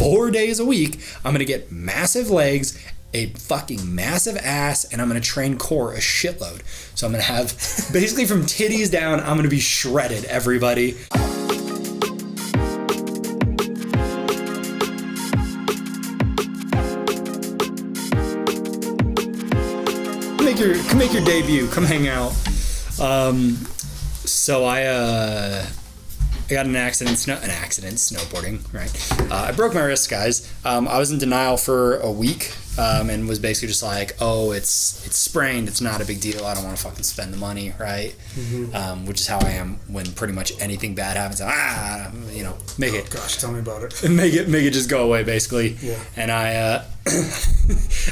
4 days a week, I'm going to get massive legs, a fucking massive ass, and I'm going to train core a shitload. So I'm going to have, basically from titties down, I'm going to be shredded, everybody. Make your debut. Come hang out. So I got an accident snowboarding, right? I broke my wrist, guys. I was in denial for a week, and was basically just like, oh, it's sprained. It's not a big deal. I don't want to fucking spend the money, right? Mm-hmm. Which is how I am when pretty much anything bad happens. Make it. Gosh, tell me about it. Make it just go away, basically. Yeah. And I,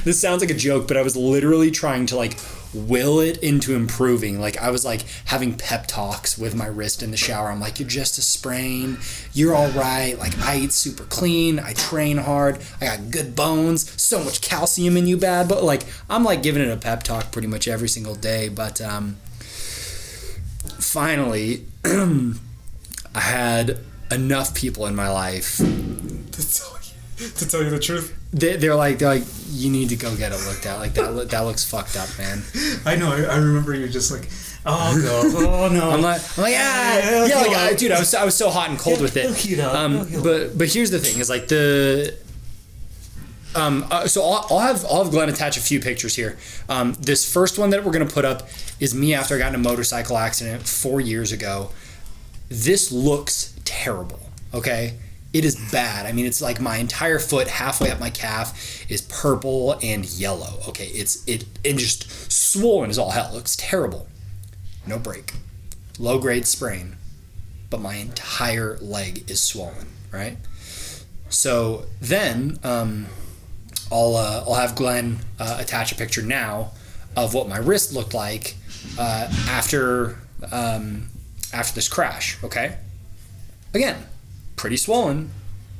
this sounds like a joke, but I was literally trying to like will it into improving. Like I was like having pep talks with my wrist in the shower. I'm like, you're just a sprain. You're all right. Like I eat super clean. I train hard. I got good bones. So much calcium in you, bad. But like I'm like giving it a pep talk pretty much every single day. But finally, I had enough people in my life to tell you the truth. They're like, you need to go get it looked at. Like that looks fucked up, man. I know. I remember you just like, oh no. I'm like, dude, I was so hot and cold with it. But here's the thing: is like so I'll have Glenn attach a few pictures here. This first one that we're gonna put up is me after I got in a motorcycle accident 4 years ago. This looks terrible. Okay. It is bad. I mean, it's like my entire foot, halfway up my calf, is purple and yellow. Okay, it just swollen as all hell. It looks terrible. No break. Low grade sprain, but my entire leg is swollen. Right. So then I'll have Glenn attach a picture now of what my wrist looked like after this crash. Okay. Again. Pretty swollen,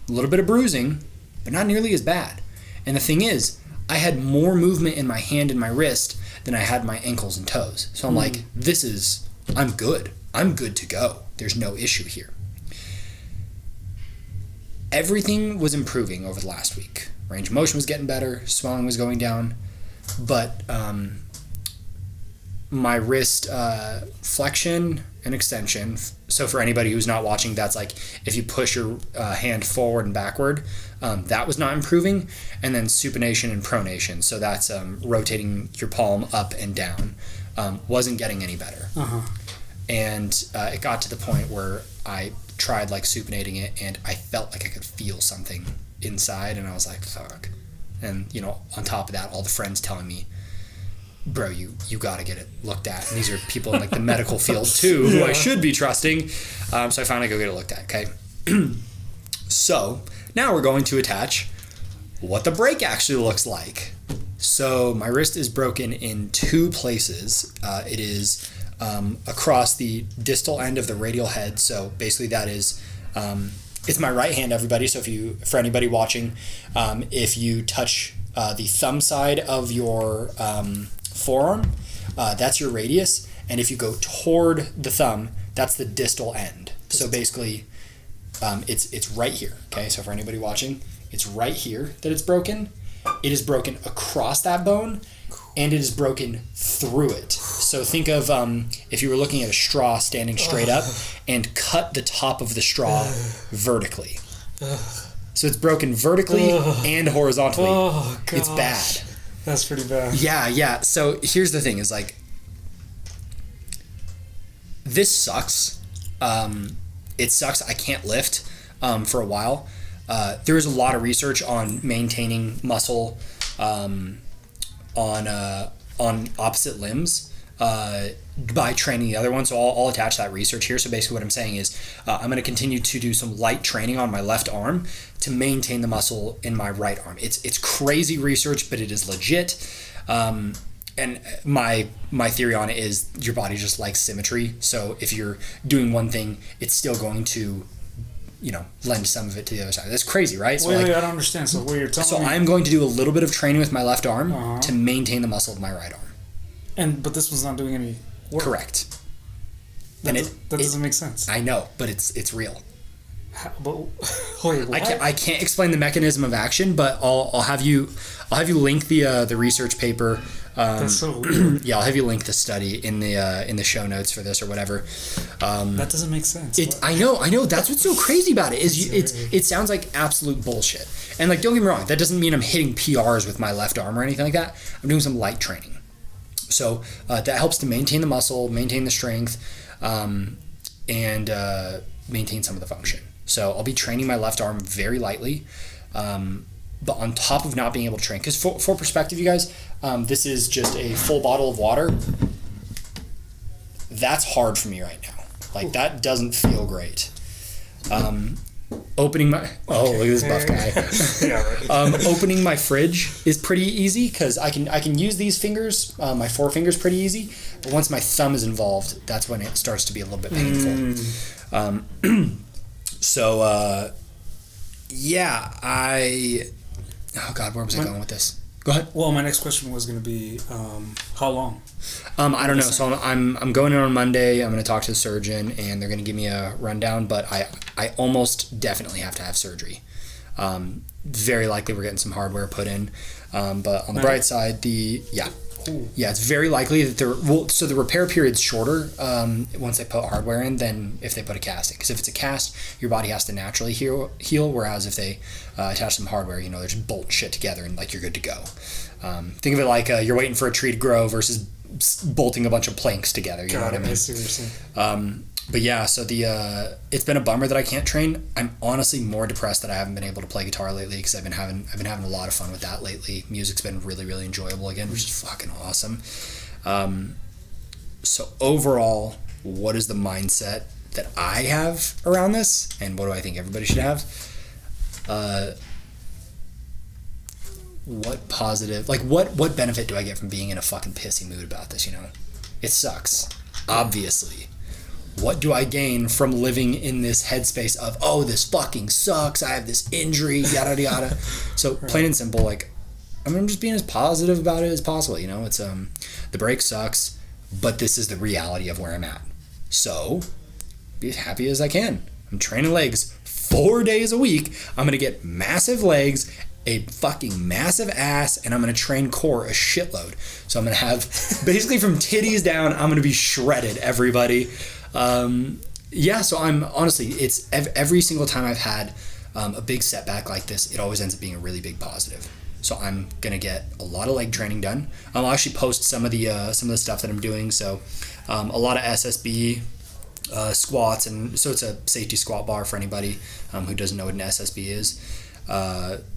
a little bit of bruising, but not nearly as bad. And the thing is, I had more movement in my hand and my wrist than I had my ankles and toes. So I'm like, I'm good. I'm good to go. There's no issue here. Everything was improving over the last week. Range of motion was getting better, swelling was going down, but my wrist flexion and extension. So for anybody who's not watching, that's like if you push your hand forward and backward, that was not improving. And then supination and pronation. So that's rotating your palm up and down. Wasn't getting any better. Uh-huh. And it got to the point where I tried like supinating it and I felt like I could feel something inside and I was like, fuck. And on top of that, all the friends telling me, bro, you got to get it looked at. And these are people in like the medical field too, who I should be trusting. So I finally go get it looked at. Okay. So now we're going to attach what the break actually looks like. So my wrist is broken in 2 places. It is across the distal end of the radial head. So basically that is, it's my right hand, everybody. So for anybody watching, if you touch the thumb side of your forearm, that's your radius, and if you go toward the thumb, that's the distal end. So basically it's right here. Okay, so for anybody watching, it's right here that it's broken. It is broken across that bone and it is broken through it. So think of if you were looking at a straw standing straight up and cut the top of the straw vertically. So it's broken vertically and horizontally. Oh, gosh. It's bad. That's pretty bad. Yeah. So here's the thing is like, this sucks. It sucks. I can't lift for a while. There is a lot of research on maintaining muscle on opposite limbs by training the other one. So I'll attach that research here. So basically what I'm saying is I'm going to continue to do some light training on my left arm to maintain the muscle in my right arm. It's crazy research, but it is legit. And my theory on it is your body just likes symmetry. So if you're doing one thing, it's still going to, lend some of it to the other side. That's crazy, right? So wait, I don't understand. So what you're telling me... So I'm going to do a little bit of training with my left arm to maintain the muscle of my right arm. But this one's not doing any work. Correct. That doesn't make sense. I know, but it's real. Wait, what? I can't explain the mechanism of action, but I'll have you link the research paper. That's so weird. Yeah, I'll have you link the study in the show notes for this or whatever. That doesn't make sense. I know. That's what's so crazy about it it sounds like absolute bullshit. And like, don't get me wrong, that doesn't mean I'm hitting PRs with my left arm or anything like that. I'm doing some light training, so that helps to maintain the muscle, maintain the strength, and maintain some of the function. So I'll be training my left arm very lightly. But on top of not being able to train, because for perspective, you guys, this is just a full bottle of water. That's hard for me right now. Like, that doesn't feel great. Opening my... Oh, look at this buff guy. Yeah, right. Opening my fridge is pretty easy, because I can use these fingers, my forefingers, pretty easy. But once my thumb is involved, that's when it starts to be a little bit painful. Yeah, oh God, where was I going with this? Go ahead. Well, my next question was going to be, how long? I don't know. So I'm going in on Monday. I'm going to talk to the surgeon, and they're going to give me a rundown. But I almost definitely have to have surgery. Very likely we're getting some hardware put in. But on the bright side, it's very likely that so the repair period's shorter once they put hardware in than if they put a casting. Because if it's a cast, your body has to naturally heal. Whereas if they attach some hardware, they're just bolting shit together and like you're good to go. Think of it like you're waiting for a tree to grow versus bolting a bunch of planks together. You know what I mean? I see what you're saying. But yeah, so it's been a bummer that I can't train. I'm honestly more depressed that I haven't been able to play guitar lately, because I've been having a lot of fun with that lately. Music's been really, really enjoyable again, which is fucking awesome. So overall, what is the mindset that I have around this, and what do I think everybody should have? What positive, like what benefit do I get from being in a fucking pissy mood about this? It sucks, obviously. What do I gain from living in this headspace of, oh, this fucking sucks, I have this injury, yada yada. So plain and simple, like, I'm just being as positive about it as possible. It's the break sucks, but this is the reality of where I'm at. So be as happy as I can. I'm training legs 4 days a week. I'm gonna get massive legs, a fucking massive ass, and I'm gonna train core a shitload. So I'm gonna have basically from titties down, I'm gonna be shredded, everybody. So I'm honestly, it's every single time I've had a big setback like this, it always ends up being a really big positive. So I'm gonna get a lot of leg training done. I'll actually post some of the stuff that I'm doing. So a lot of SSB squats, and so it's a safety squat bar for anybody who doesn't know what an SSB is.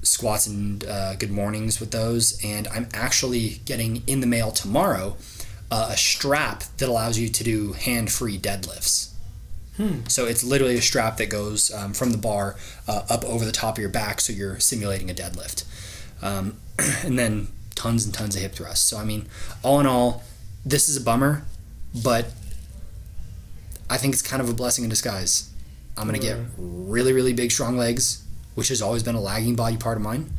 Squats and good mornings with those, and I'm actually getting in the mail tomorrow a strap that allows you to do hand-free deadlifts. So it's literally a strap that goes from the bar up over the top of your back, so you're simulating a deadlift. And then tons and tons of hip thrusts. So I mean, all in all, this is a bummer, but I think it's kind of a blessing in disguise. I'm going to get really, really big, strong legs, which has always been a lagging body part of mine.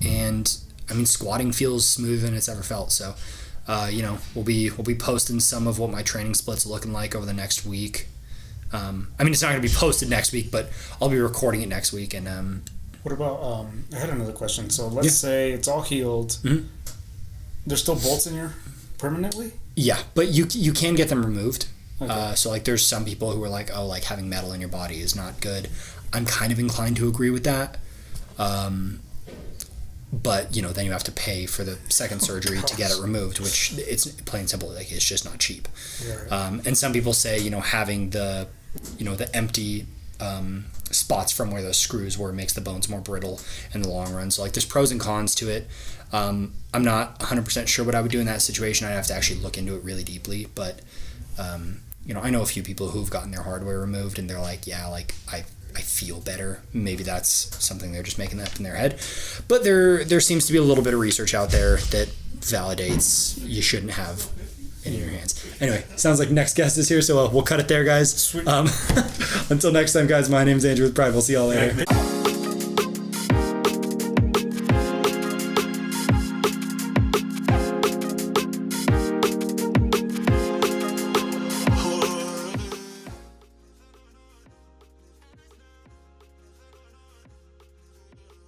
And I mean, squatting feels smoother than it's ever felt. So, we'll be posting some of what my training split's looking like over the next week. I mean, it's not going to be posted next week, but I'll be recording it next week. And what about? I had another question. So let's say it's all healed. Mm-hmm. There's still bolts in here permanently? Yeah, but you can get them removed. Okay. So like, there's some people who are like, oh, like having metal in your body is not good. I'm kind of inclined to agree with that. But then you have to pay for the second surgery to get it removed, which it's plain and simple. Like, it's just not cheap. Right. And some people say, having the empty spots from where those screws were makes the bones more brittle in the long run. So like, there's pros and cons to it. I'm not 100% sure what I would do in that situation. I'd have to actually look into it really deeply. But I know a few people who've gotten their hardware removed, and they're like, yeah, like I feel better. Maybe that's something they're just making up in their head. But there seems to be a little bit of research out there that validates you shouldn't have it in your hands. Anyway, sounds like next guest is here, so we'll cut it there, guys. Until next time, guys, my name's Andrew with Pride. We'll see y'all later.